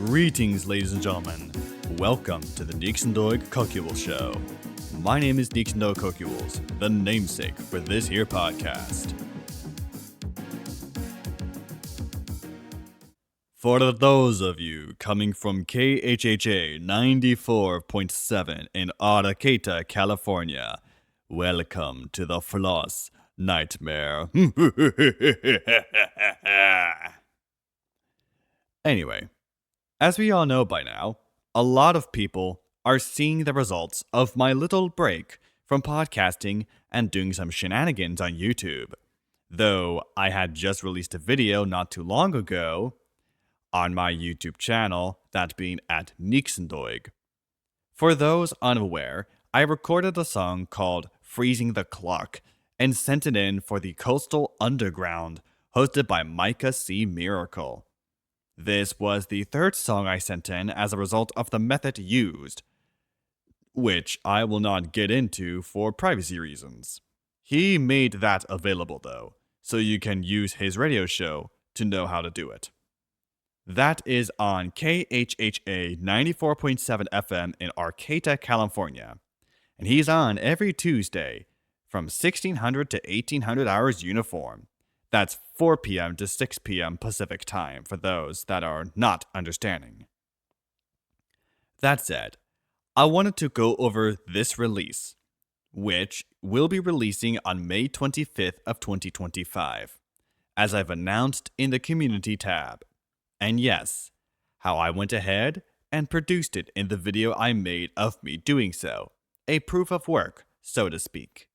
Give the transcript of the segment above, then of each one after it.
Greetings, ladies and gentlemen. Welcome to the Nëïgsëndöïg Cöcülës show. My name is Nëïgsëndöïg, the namesake for this here podcast. For those of you coming from KHHA 94.7 in Arcata, California, welcome to the Floss Nightmare. Anyway, as we all know by now, a lot of people are seeing the results of my little break from podcasting and doing some shenanigans on YouTube. Though I had just released a video not too long ago on my YouTube channel, that being at Nëïgsëndöïg. For those unaware, I recorded a song called Freezing the Clock and sent it in for the Coastal Underground, hosted by Micah C. Miracle. This was the third song I sent in as a result of the method used, which I will not get into for privacy reasons. He made that available though, so you can use his radio show to know how to do it. That is on KHHA 94.7 FM in Arcata, California, and he's on every Tuesday from 1600 to 1800 hours uniform. That's 4 p.m. to 6 p.m. Pacific time for those that are not understanding. That said, I wanted to go over this release, which will be releasing on May 25th of 2025, as I've announced in the community tab. And yes, how I went ahead and produced it in the video I made of me doing so, a proof of work, so to speak.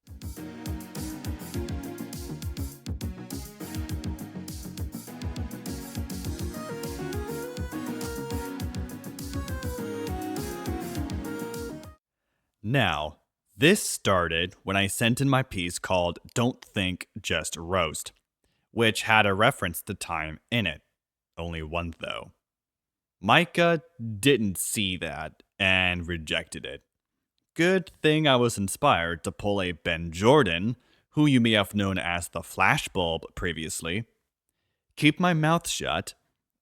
Now, this started when I sent in my piece called Don't Think, Just Roast, which had a reference to time in it. Only one though. Micah didn't see that and rejected it. Good thing I was inspired to pull a Ben Jordan, who you may have known as the Flashbulb previously, keep my mouth shut,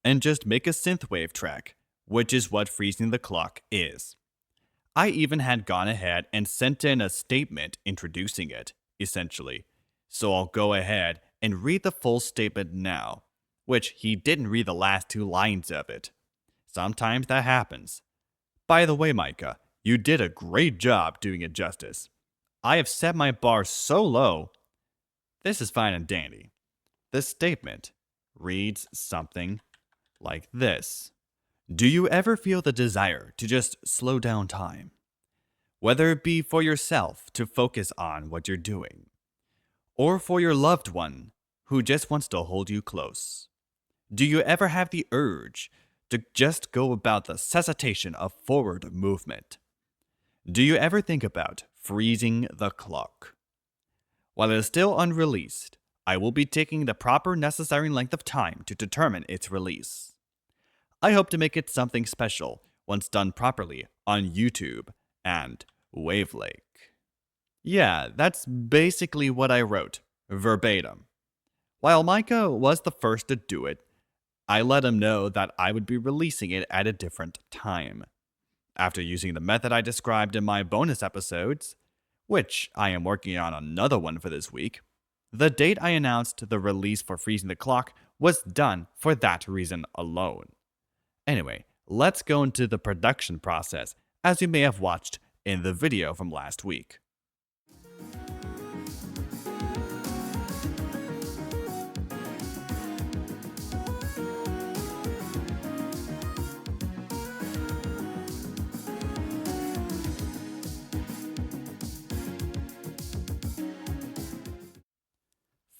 and just make a synthwave track, which is what Freezing the Clock is. I even had gone ahead and sent in a statement introducing it, essentially, so I'll go ahead and read the full statement now, which he didn't read the last 2 lines of it. Sometimes that happens. By the way, Micah, you did a great job doing it justice. I have set my bar so low. This is fine and dandy. The statement reads something like this. Do you ever feel the desire to just slow down time? Whether it be for yourself to focus on what you're doing, or for your loved one who just wants to hold you close. Do you ever have the urge to just go about the cessation of forward movement? Do you ever think about freezing the clock? While it is still unreleased, I will be taking the proper necessary length of time to determine its release. I hope to make it something special once done properly on YouTube and Wavelake. Yeah, that's basically what I wrote, verbatim. While Micah was the first to do it, I let him know that I would be releasing it at a different time. After using the method I described in my bonus episodes, which I am working on another one for this week, the date I announced the release for Freezing the Clock was done for that reason alone. Anyway, let's go into the production process, as you may have watched in the video from last week.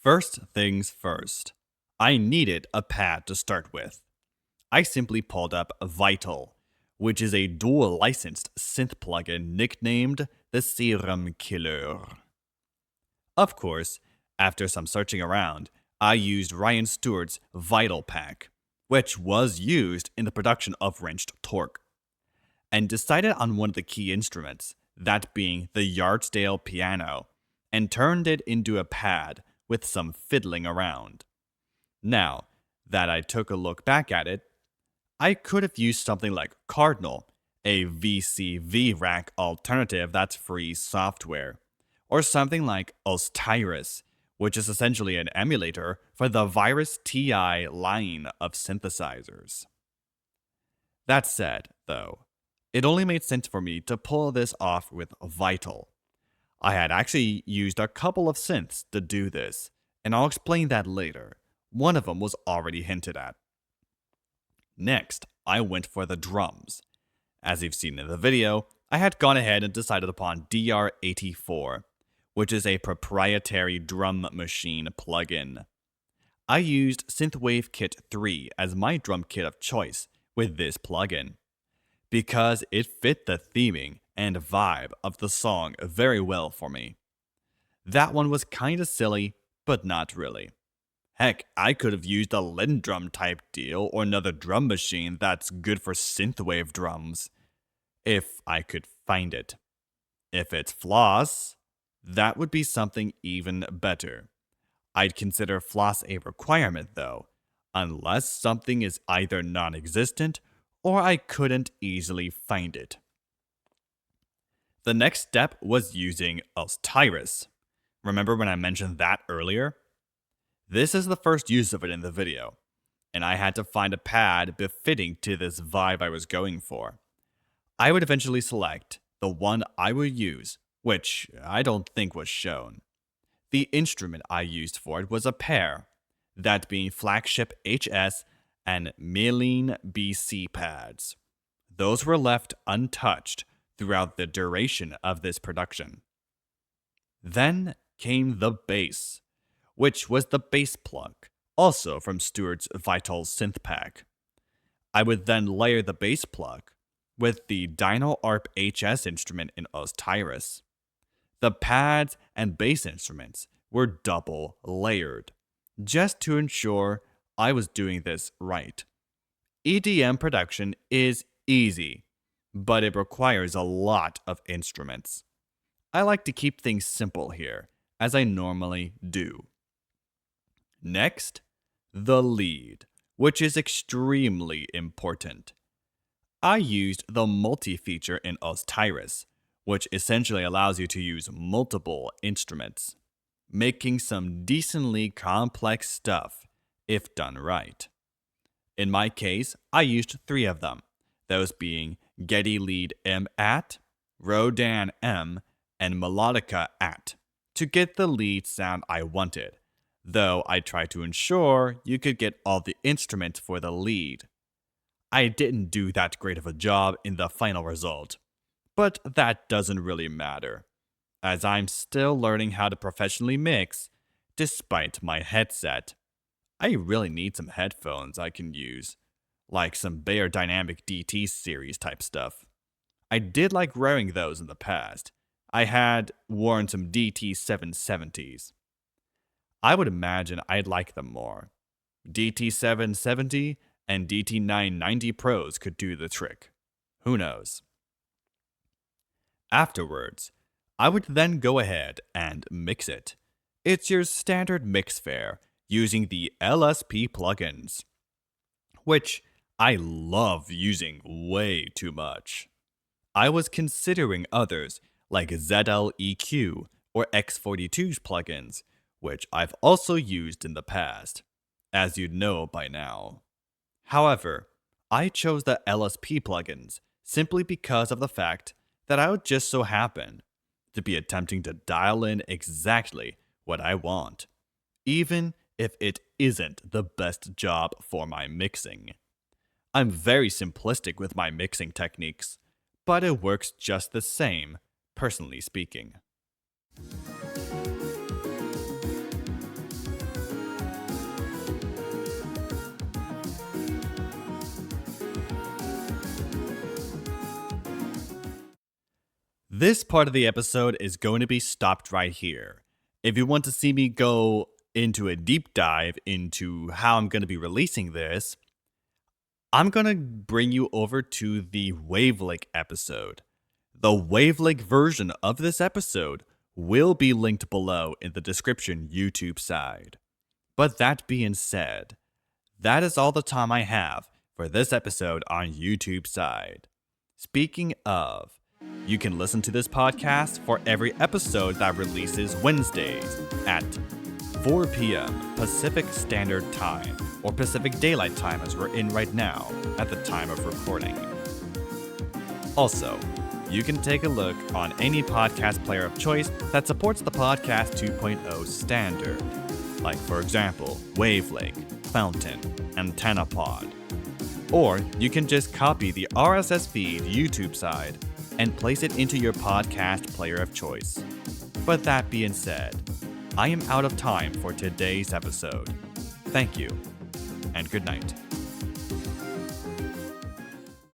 First things first, I needed a pad to start with. I simply pulled up Vital, which is a dual licensed synth plugin nicknamed the Serum Killer. Of course, after some searching around, I used Ryan Stewart's Vital Pack, which was used in the production of Wrenched Torque, and decided on one of the key instruments, that being the Yardsdale piano, and turned it into a pad with some fiddling around. Now that I took a look back at it, I could have used something like Cardinal, a VCV rack alternative that's free software, or something like Osiris, which is essentially an emulator for the Virus TI line of synthesizers. That said, though, it only made sense for me to pull this off with Vital. I had actually used a couple of synths to do this, and I'll explain that later. One of them was already hinted at. Next, I went for the drums. As you've seen in the video, I had gone ahead and decided upon DR84, which is a proprietary drum machine plugin. I used Synthwave Kit 3 as my drum kit of choice with this plugin, because it fit the theming and vibe of the song very well for me. That one was kinda silly, but not really. Heck, I could have used a Lindrum type deal or another drum machine that's good for synthwave drums, if I could find it. If it's floss, that would be something even better. I'd consider floss a requirement though, unless something is either non-existent or I couldn't easily find it. The next step was using Osiris. Remember when I mentioned that earlier? This is the first use of it in the video, and I had to find a pad befitting to this vibe I was going for. I would eventually select the one I would use, which I don't think was shown. The instrument I used for it was a pair, that being Flagship HS and Meline BC pads. Those were left untouched throughout the duration of this production. Then came the bass, which was the bass plug, also from Stewart's Vital synth pack. I would then layer the bass plug with the Dyno ARP HS instrument in Osiris. The pads and bass instruments were double layered, just to ensure I was doing this right. EDM production is easy, but it requires a lot of instruments. I like to keep things simple here, as I normally do. Next, the lead, which is extremely important. I used the multi-feature in Osiris, which essentially allows you to use multiple instruments, making some decently complex stuff if done right. In my case, I used 3 of them, those being Getty Lead M-AT, Rodan M, and Melodica AT, to get the lead sound I wanted, though I tried to ensure you could get all the instruments for the lead. I didn't do that great of a job in the final result, but that doesn't really matter, as I'm still learning how to professionally mix despite my headset. I really need some headphones I can use, like some Bayer Dynamic DT series type stuff. I did like wearing those in the past. I had worn some DT 770s. I would imagine I'd like them more. DT 770 and DT 990 Pros could do the trick. Who knows? Afterwards, I would then go ahead and mix it. It's your standard mix fare using the LSP plugins, which I love using way too much. I was considering others like ZLEQ or X42's plugins, which I've also used in the past, as you'd know by now. However, I chose the LSP plugins simply because of the fact that I would just so happen to be attempting to dial in exactly what I want, even if it isn't the best job for my mixing. I'm very simplistic with my mixing techniques, but it works just the same, personally speaking. This part of the episode is going to be stopped right here. If you want to see me go into a deep dive into how I'm going to be releasing this, I'm going to bring you over to the Wavelink episode. The Wavelink version of this episode will be linked below in the description YouTube side. But that being said, that is all the time I have for this episode on YouTube side. Speaking of, you can listen to this podcast for every episode that releases Wednesdays at 4 p.m. Pacific Standard Time, or Pacific Daylight Time as we're in right now at the time of recording. Also, you can take a look on any podcast player of choice that supports the Podcast 2.0 standard, like for example, Wavelake, Fountain, AntennaPod. Or you can just copy the RSS feed YouTube side and place it into your podcast player of choice. But that being said, I am out of time for today's episode. Thank you, and good night.